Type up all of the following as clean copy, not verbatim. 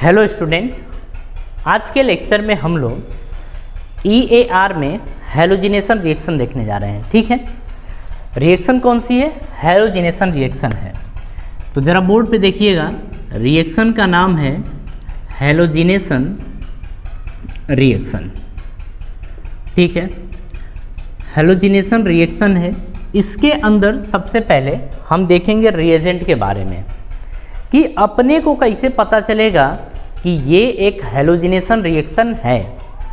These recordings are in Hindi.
हेलो स्टूडेंट, आज के लेक्चर में हम लोग EAR में हैलोजिनेशन रिएक्शन देखने जा रहे हैं। ठीक है, रिएक्शन कौन सी है? हैलोजिनेशन रिएक्शन है। तो ज़रा बोर्ड पे देखिएगा, रिएक्शन का नाम है हैलोजिनेशन रिएक्शन। ठीक है, हैलोजिनेशन रिएक्शन है। इसके अंदर सबसे पहले हम देखेंगे रिएजेंट के बारे में कि अपने को कैसे पता चलेगा कि ये एक हैलोजिनेशन रिएक्शन है।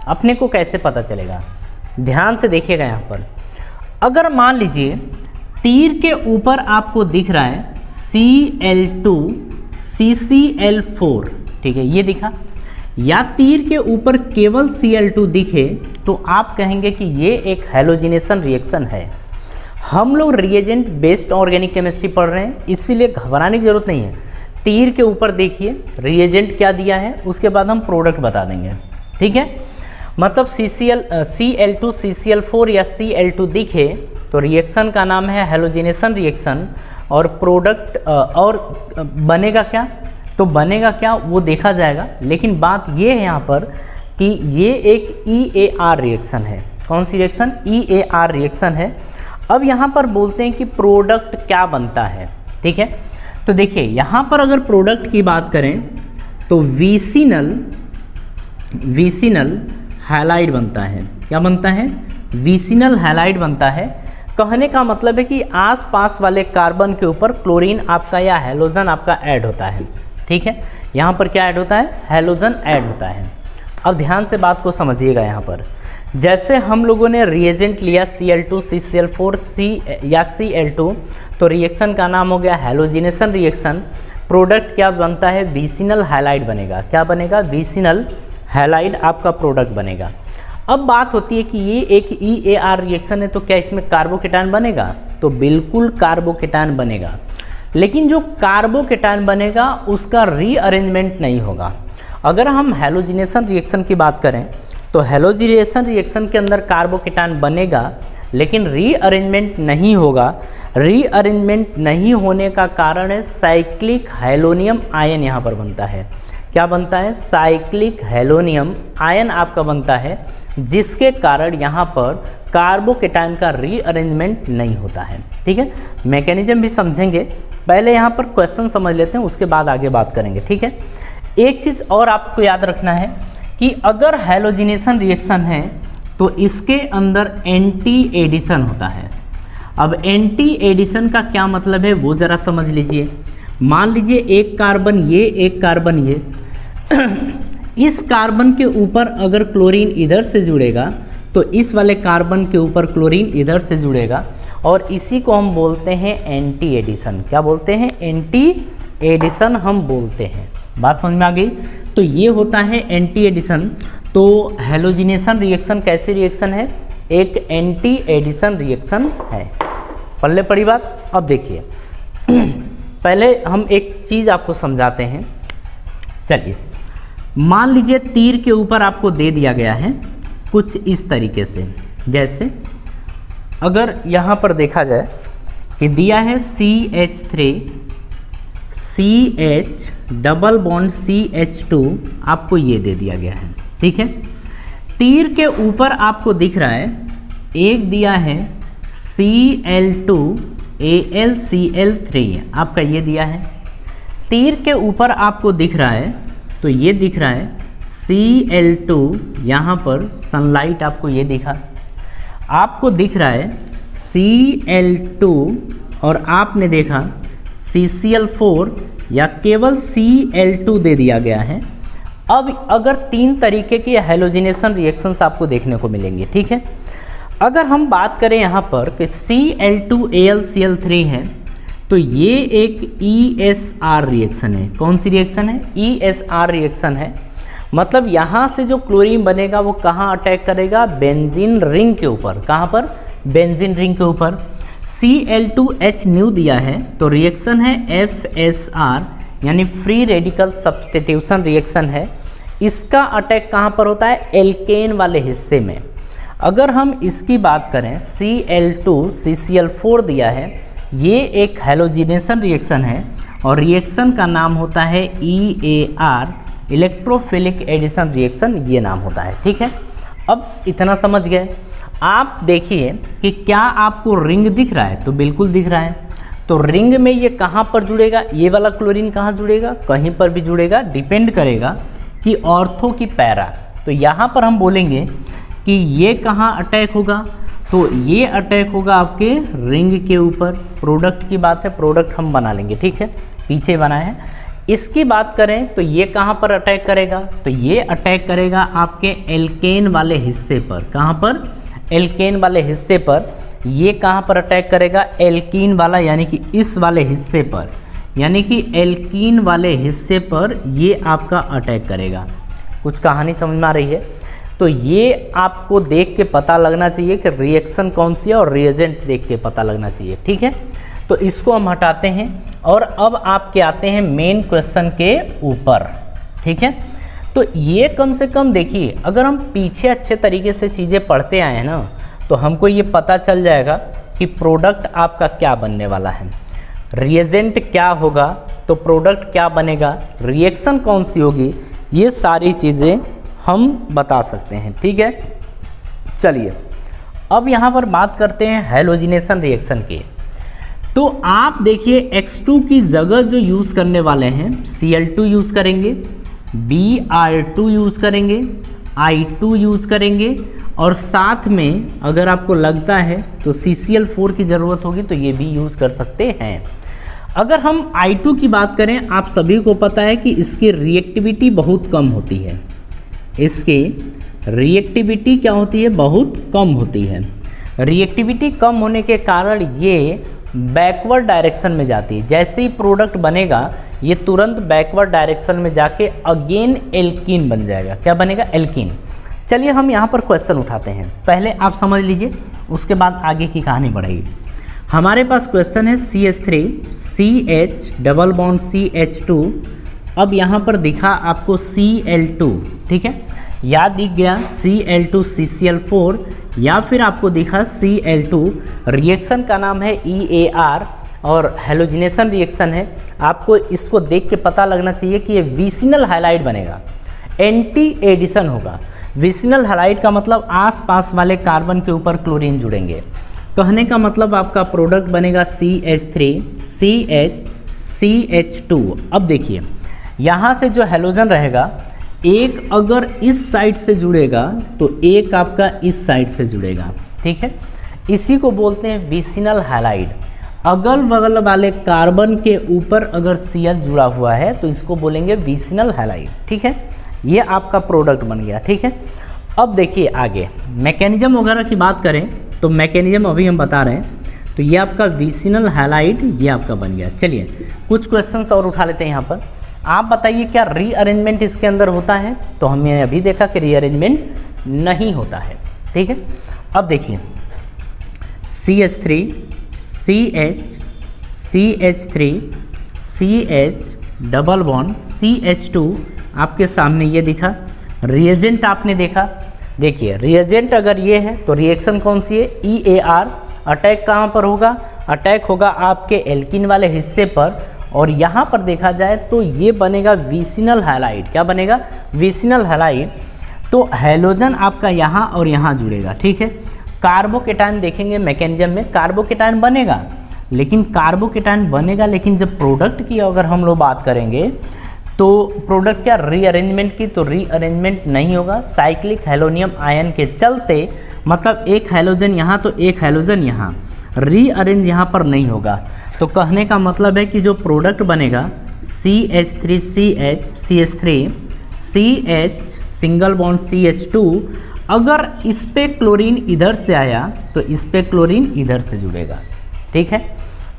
अपने को कैसे पता चलेगा? ध्यान से देखिएगा यहाँ पर। अगर मान लीजिए तीर के ऊपर आपको दिख रहा है Cl2 CCl4, ठीक है, ये दिखा, या तीर के ऊपर केवल Cl2 दिखे तो आप कहेंगे कि ये एक हैलोजिनेशन रिएक्शन है। हम लोग रिएजेंट बेस्ड ऑर्गेनिक केमिस्ट्री पढ़ रहे हैं, इसीलिए घबराने की जरूरत नहीं है। तीर के ऊपर देखिए रिएजेंट क्या दिया है, उसके बाद हम प्रोडक्ट बता देंगे। ठीक है, मतलब Cl2 CCl4 या Cl2 दिखे तो रिएक्शन का नाम है हैलोजिनेशन रिएक्शन, और प्रोडक्ट और बनेगा क्या, तो बनेगा क्या वो देखा जाएगा। लेकिन बात ये है यहाँ पर कि ये एक EAR रिएक्शन है। कौन सी रिएक्शन? EAR रिएक्शन है। अब यहाँ पर बोलते हैं कि प्रोडक्ट क्या बनता है। ठीक है, तो देखिए यहाँ पर अगर प्रोडक्ट की बात करें तो विसिनल हैलाइड बनता है। क्या बनता है? विसिनल हैलाइड बनता है। कहने का मतलब है कि आसपास वाले कार्बन के ऊपर क्लोरीन आपका या हैलोजन आपका ऐड होता है। ठीक है, यहाँ पर क्या ऐड होता है? हैलोजन ऐड होता है। अब ध्यान से बात को समझिएगा। यहाँ पर जैसे हम लोगों ने रिएजेंट लिया Cl2 CCl4 या Cl2, तो रिएक्शन का नाम हो गया हैलोजिनेशन रिएक्शन। प्रोडक्ट क्या बनता है? विसिनल हैलाइड बनेगा। क्या बनेगा? विसिनल हैलाइड आपका प्रोडक्ट बनेगा। अब बात होती है कि ये एक EAR रिएक्शन है, तो क्या इसमें कार्बोकेटायन बनेगा? तो बिल्कुल कार्बोकेटायन बनेगा, लेकिन जो कार्बोकेटायन बनेगा उसका रीअरेंजमेंट नहीं होगा। अगर हम हैलोजिनेशन रिएक्शन की बात करें तो हैलोजिनेशन रिएक्शन के अंदर कार्बोकेटायन बनेगा, लेकिन रीअरेंजमेंट नहीं होगा। रीअरेंजमेंट नहीं होने का कारण है साइक्लिक हैलोनियम आयन यहाँ पर बनता है। क्या बनता है? साइक्लिक हैलोनियम आयन आपका बनता है, जिसके कारण यहाँ पर कार्बोकेटायन का रीअरेंजमेंट नहीं होता है। ठीक है, मैकेनिज्म भी समझेंगे, पहले यहाँ पर क्वेश्चन समझ लेते हैं, उसके बाद आगे बात करेंगे। ठीक है, एक चीज़ और आपको याद रखना है कि अगर हैलोजिनेशन रिएक्शन है तो इसके अंदर एंटी एडिशन होता है। अब एंटी एडिशन का क्या मतलब है वो ज़रा समझ लीजिए। मान लीजिए एक कार्बन ये, एक कार्बन ये इस कार्बन के ऊपर अगर क्लोरीन इधर से जुड़ेगा तो इस वाले कार्बन के ऊपर क्लोरीन इधर से जुड़ेगा, और इसी को हम बोलते हैं एंटी एडिशन। क्या बोलते हैं? एंटी एडिशन हम बोलते हैं। बात समझ में आ गई? तो ये होता है एंटी एडिशन। तो हैलोजिनेशन रिएक्शन कैसी रिएक्शन है? एक एंटी एडिशन रिएक्शन है। पल्ले पड़ी बात। अब देखिए पहले हम एक चीज़ आपको समझाते हैं। चलिए, मान लीजिए तीर के ऊपर आपको दे दिया गया है कुछ इस तरीके से, जैसे अगर यहाँ पर देखा जाए कि दिया है CH3 CH double bond CH2, आपको ये दे दिया गया है। ठीक है, तीर के ऊपर आपको दिख रहा है एक दिया है Cl2 AlCl3, आपका ये दिया है। तीर के ऊपर आपको दिख रहा है, तो ये दिख रहा है Cl2, यहाँ पर सनलाइट आपको ये दिखा, आपको दिख रहा है Cl2 और आपने देखा CCl4 या केवल Cl2 दे दिया गया है। अब अगर तीन तरीके के हैलोजिनेशन रिएक्शंस आपको देखने को मिलेंगे। ठीक है, अगर हम बात करें यहाँ पर कि Cl2 AlCl3 है, तो ये एक ESR रिएक्शन है। कौन सी रिएक्शन है? ESR रिएक्शन है। मतलब यहाँ से जो क्लोरीन बनेगा वो कहाँ अटैक करेगा? बेंजीन रिंग के ऊपर। कहाँ पर? बेंजीन रिंग के ऊपर। Cl2H न्यू दिया है, तो रिएक्शन है FSR, यानी फ्री रेडिकल सब्स्टिट्यूशन रिएक्शन है। इसका अटैक कहाँ पर होता है? एल्केन वाले हिस्से में। अगर हम इसकी बात करें Cl2 CCl4 दिया है, ये एक हैलोजिनेशन रिएक्शन है और रिएक्शन का नाम होता है EAR इलेक्ट्रोफिलिक एडिशन रिएक्शन ये नाम होता है। ठीक है, अब इतना समझ गए। आप देखिए कि क्या आपको रिंग दिख रहा है, तो बिल्कुल दिख रहा है। तो रिंग में ये कहाँ पर जुड़ेगा, ये वाला क्लोरीन कहाँ जुड़ेगा, कहीं पर भी जुड़ेगा, डिपेंड करेगा कि ऑर्थो की पैरा। तो यहाँ पर हम बोलेंगे कि ये कहाँ अटैक होगा, तो ये अटैक होगा आपके रिंग के ऊपर। प्रोडक्ट की बात है, प्रोडक्ट हम बना लेंगे, ठीक है, पीछे बनाए हैं। इसकी बात करें तो ये कहाँ पर अटैक करेगा, तो ये अटैक करेगा आपके एल्केन वाले हिस्से पर। कहाँ पर, एल्केन वाले हिस्से पर। ये कहाँ पर अटैक करेगा, एल्कीन वाला, यानी कि इस वाले हिस्से पर, यानी कि एल्कीन वाले हिस्से पर ये आपका अटैक करेगा। कुछ कहानी समझ में आ रही है। तो ये आपको देख के पता लगना चाहिए कि रिएक्शन कौन सी है, और रिएजेंट देख के पता लगना चाहिए। ठीक है, तो इसको हम हटाते हैं और अब आपके आते हैं मेन क्वेश्चन के ऊपर। ठीक है, तो ये कम से कम देखिए, अगर हम पीछे अच्छे तरीके से चीज़ें पढ़ते आए हैं ना, तो हमको ये पता चल जाएगा कि प्रोडक्ट आपका क्या बनने वाला है, रिएजेंट क्या होगा, तो प्रोडक्ट क्या बनेगा, रिएक्शन कौन सी होगी, ये सारी चीज़ें हम बता सकते हैं। ठीक है, चलिए अब यहाँ पर बात करते हैं हैलोजिनेशन रिएक्शन की। तो आप देखिए X2 की जगह जो यूज़ करने वाले हैं, Cl2 यूज़ करेंगे, Br2 यूज़ करेंगे, I2 यूज़ करेंगे, और साथ में अगर आपको लगता है तो CCl4 की ज़रूरत होगी तो ये भी यूज़ कर सकते हैं। अगर हम I2 की बात करें, आप सभी को पता है कि इसकी रिएक्टिविटी बहुत कम होती है। इसकी रिएक्टिविटी क्या होती है, बहुत कम होती है। रिएक्टिविटी कम होने के कारण ये बैकवर्ड डायरेक्शन में जाती है। जैसे ही प्रोडक्ट बनेगा ये तुरंत बैकवर्ड डायरेक्शन में जाके अगेन एल्कीन बन जाएगा। क्या बनेगा, एल्कीन। चलिए हम यहाँ पर क्वेश्चन उठाते हैं, पहले आप समझ लीजिए, उसके बाद आगे की कहानी बढ़ेगी। हमारे पास क्वेश्चन है CH3 CH double bond CH2। अब यहाँ पर दिखा आपको Cl2, ठीक है, या दिख गया Cl2 CCl4, या फिर आपको दिखा Cl2। रिएक्शन का नाम है EAR और हैलोजिनेशन रिएक्शन है। आपको इसको देख के पता लगना चाहिए कि ये विसिनल हैलाइड बनेगा, एंटी एडिशन होगा। विसिनल हैलाइड का मतलब आसपास वाले कार्बन के ऊपर क्लोरीन जुड़ेंगे। कहने का मतलब आपका प्रोडक्ट बनेगा CH3 CH CH2। अब देखिए यहाँ से जो हैलोजन रहेगा, एक अगर इस साइड से जुड़ेगा तो एक आपका इस साइड से जुड़ेगा। ठीक है, इसी को बोलते हैं विसिनल हैलाइड। अगल बगल वाले कार्बन के ऊपर अगर Cl जुड़ा हुआ है तो इसको बोलेंगे विसिनल हैलाइड। ठीक है, ये आपका प्रोडक्ट बन गया। ठीक है, अब देखिए आगे मैकेनिज्म वगैरह की बात करें तो मैकेनिज्म अभी हम बता रहे हैं। तो ये आपका विसिनल हैलाइड ये आपका बन गया। चलिए कुछ क्वेश्चंस और उठा लेते हैं यहाँ पर। आप बताइए क्या रीअरेंजमेंट इसके अंदर होता है, तो हमने अभी देखा कि रीअरेंजमेंट नहीं होता है। ठीक है, अब देखिए CH3 CH CH3 CH double bond CH2 आपके सामने ये दिखा। रिएजेंट आपने देखा, देखिए रिएजेंट अगर ये है तो रिएक्शन कौन सी है, EAR। अटैक कहाँ पर होगा, अटैक होगा आपके एल्कीन वाले हिस्से पर, और यहाँ पर देखा जाए तो ये बनेगा विसिनल हैलाइड। क्या बनेगा, विसिनल हैलाइड। तो हैलोजन आपका यहाँ और यहाँ जुड़ेगा। ठीक है, कार्बोकेटायन देखेंगे मैकेनिज्म में, कार्बोकेटायन बनेगा, लेकिन कार्बोकेटायन बनेगा, लेकिन जब प्रोडक्ट की अगर हम लोग बात करेंगे तो प्रोडक्ट क्या, रीअरेंजमेंट की, तो रीअरेंजमेंट नहीं होगा। साइक्लिक हेलोनियम आयन के चलते, मतलब एक हैलोजन यहाँ तो एक हैलोजन यहाँ, रीअरेंज यहाँ पर नहीं होगा। तो कहने का मतलब है कि जो प्रोडक्ट बनेगा CH3 CH3 CH single bond CH2, अगर इस पे क्लोरीन इधर से आया तो इस पे क्लोरीन इधर से जुड़ेगा। ठीक है,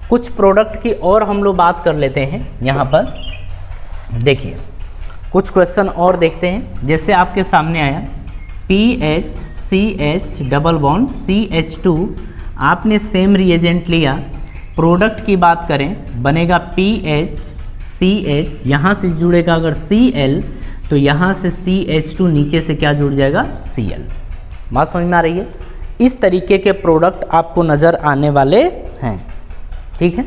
कुछ प्रोडक्ट की और हम लोग बात कर लेते हैं। यहाँ पर देखिए कुछ क्वेश्चन और देखते हैं। जैसे आपके सामने आया PH CH double bond CH2, आपने सेम रिएजेंट लिया, प्रोडक्ट की बात करें बनेगा PH CH, यहाँ से जुड़ेगा अगर Cl तो यहाँ से CH2 नीचे से क्या जुड़ जाएगा, Cl। बात समझ में आ रही है। इस तरीके के प्रोडक्ट आपको नज़र आने वाले हैं। ठीक है,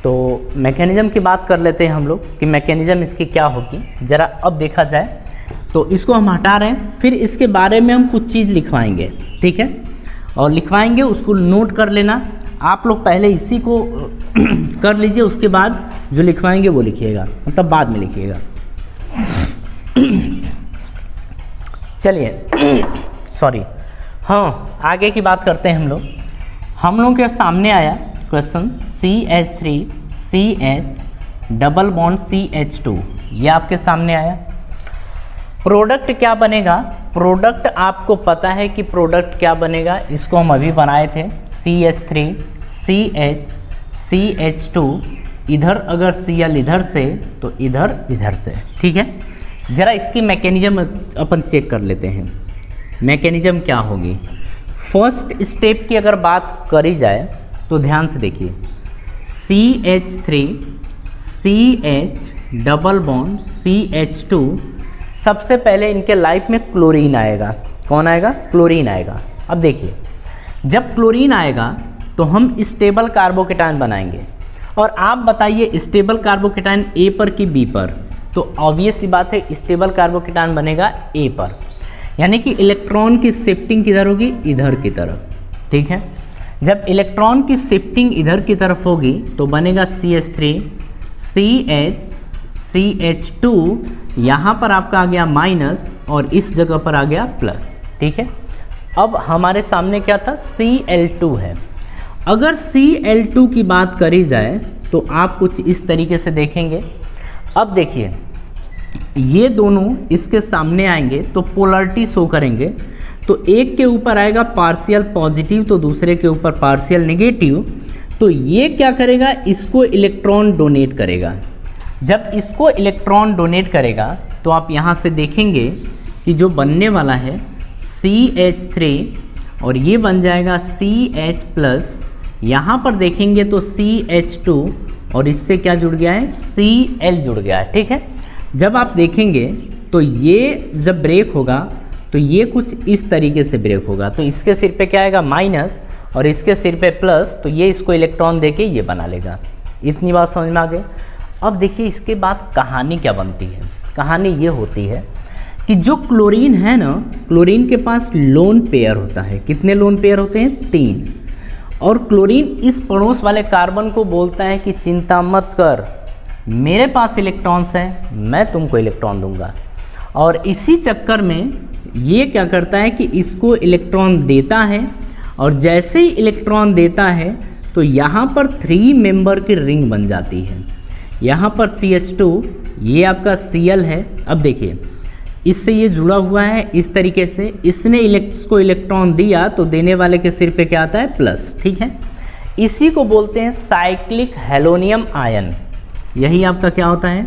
तो मैकेनिज्म की बात कर लेते हैं हम लोग कि मैकेनिज्म इसकी क्या होगी। ज़रा अब देखा जाए तो इसको हम हटा रहे हैं, फिर इसके बारे में हम कुछ चीज़ लिखवाएंगे, ठीक है, और लिखवाएंगे उसको नोट कर लेना। आप लोग पहले इसी को कर लीजिए, उसके बाद जो लिखवाएंगे वो लिखिएगा, मतलब बाद में लिखिएगा। चलिए सॉरी, हाँ आगे की बात करते हैं हम लोग के सामने आया question CH3CH double bond CH2, ये आपके सामने आया। प्रोडक्ट क्या बनेगा, प्रोडक्ट आपको पता है कि प्रोडक्ट क्या बनेगा, इसको हम अभी बनाए थे CH3CH2, इधर अगर Cl इधर से तो इधर से, ठीक है। ज़रा इसकी मैकेनिज्म अपन चेक कर लेते हैं, मैकेनिज्म क्या होगी। फर्स्ट स्टेप की अगर बात करी जाए तो ध्यान से देखिए, CH3CH डबल बॉन्ड CH2, सबसे पहले इनके लाइफ में क्लोरीन आएगा। कौन आएगा, क्लोरीन आएगा। अब देखिए जब क्लोरीन आएगा तो हम स्टेबल कार्बोकेटायन बनाएंगे, और आप बताइए स्टेबल कार्बोकेटायन ए पर कि बी पर, तो ऑब्वियस सी बात है स्टेबल कार्बोकेटायन बनेगा ए पर, यानी कि इलेक्ट्रॉन की शिफ्टिंग किधर होगी, इधर की तरफ, ठीक है। जब इलेक्ट्रॉन की शिफ्टिंग इधर की तरफ होगी तो बनेगा CH3CH2, यहाँ पर आपका आ गया माइनस और इस जगह पर आ गया प्लस, ठीक है। अब हमारे सामने क्या था, Cl2 है। अगर Cl2 की बात करी जाए तो आप कुछ इस तरीके से देखेंगे। अब देखिए ये दोनों इसके सामने आएंगे तो पोलरिटी शो करेंगे, तो एक के ऊपर आएगा पार्शियल पॉजिटिव तो दूसरे के ऊपर पार्शियल नेगेटिव, तो ये क्या करेगा, इसको इलेक्ट्रॉन डोनेट करेगा। जब इसको इलेक्ट्रॉन डोनेट करेगा तो आप यहाँ से देखेंगे कि जो बनने वाला है CH3 और ये बन जाएगा CH+, यहाँ पर देखेंगे तो CH2 और इससे क्या जुड़ गया है, Cl जुड़ गया है, ठीक है। जब आप देखेंगे तो ये जब ब्रेक होगा तो ये कुछ इस तरीके से ब्रेक होगा, तो इसके सिर पे क्या आएगा माइनस और इसके सिर पे प्लस, तो ये इसको इलेक्ट्रॉन देके ये बना लेगा। इतनी बात समझ में आ गई। अब देखिए इसके बाद कहानी क्या बनती है। कहानी ये होती है कि जो क्लोरीन है ना, क्लोरीन के पास लोन पेयर होता है। कितने लोन पेयर होते हैं, 3। और क्लोरीन इस पड़ोस वाले कार्बन को बोलता है कि चिंता मत कर, मेरे पास इलेक्ट्रॉन्स हैं, मैं तुमको इलेक्ट्रॉन दूंगा। और इसी चक्कर में ये क्या करता है कि इसको इलेक्ट्रॉन देता है, और जैसे ही इलेक्ट्रॉन देता है तो यहाँ पर 3 मेंबर की रिंग बन जाती है। यहाँ पर CH2, ये आपका Cl है। अब देखिए इससे ये जुड़ा हुआ है इस तरीके से, इसने इसको इलेक्ट्रॉन दिया तो देने वाले के सिर पे क्या आता है, प्लस, ठीक है। इसी को बोलते हैं साइक्लिक हेलोनियम आयन। यही आपका क्या होता है,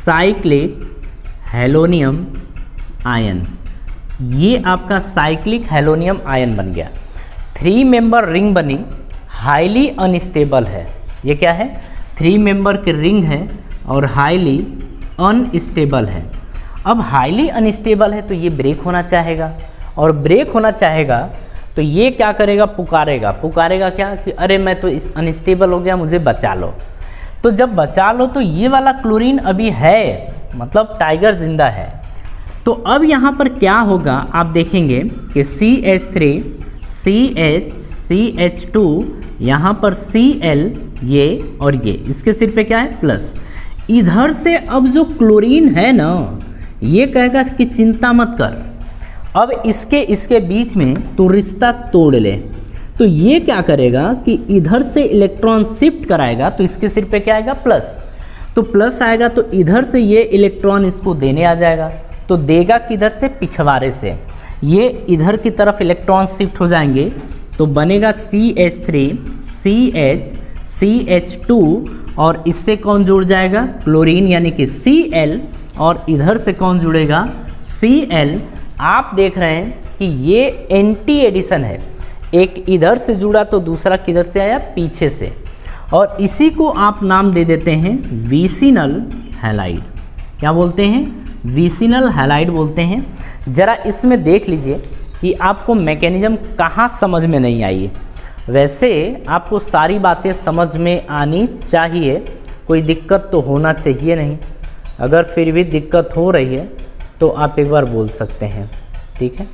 साइक्लिक हेलोनियम आयन। ये आपका साइक्लिक हेलोनियम आयन बन गया। 3 मेंबर रिंग बनी, हाईली अनस्टेबल है। ये क्या है, 3 मेंबर की रिंग है और हाईली अनस्टेबल है। अब हाईली अनस्टेबल है तो ये ब्रेक होना चाहेगा, और ब्रेक होना चाहेगा तो ये क्या करेगा, पुकारेगा क्या कि अरे मैं तो इस अनस्टेबल हो गया, मुझे बचा लो। तो जब बचा लो तो ये वाला क्लोरीन अभी है, मतलब टाइगर जिंदा है। तो अब यहाँ पर क्या होगा, आप देखेंगे कि CH3 CH2 यहाँ पर Cl, ये और ये इसके सिर पे क्या है, प्लस। इधर से अब जो क्लोरीन है ना, ये कहेगा कि चिंता मत कर, अब इसके बीच में तो रिश्ता तोड़ ले। तो ये क्या करेगा कि इधर से इलेक्ट्रॉन शिफ्ट कराएगा, तो इसके सिर पे क्या आएगा, प्लस। तो प्लस आएगा तो इधर से ये इलेक्ट्रॉन इसको देने आ जाएगा, तो देगा किधर से, पिछवाड़े से। ये इधर की तरफ इलेक्ट्रॉन शिफ्ट हो जाएंगे तो बनेगा CH3 CH2, और इससे कौन जुड़ जाएगा, क्लोरीन यानी कि Cl, और इधर से कौन जुड़ेगा, Cl। आप देख रहे हैं कि ये एंटी एडिशन है, एक इधर से जुड़ा तो दूसरा किधर से आया, पीछे से, और इसी को आप नाम दे देते हैं विसिनल हैलाइड। क्या बोलते हैं, विसिनल हैलाइड बोलते हैं। ज़रा इसमें देख लीजिए कि आपको मैकेनिज्म कहाँ समझ में नहीं आई है। वैसे आपको सारी बातें समझ में आनी चाहिए, कोई दिक्कत तो होना चाहिए नहीं। अगर फिर भी दिक्कत हो रही है तो आप एक बार बोल सकते हैं, ठीक है।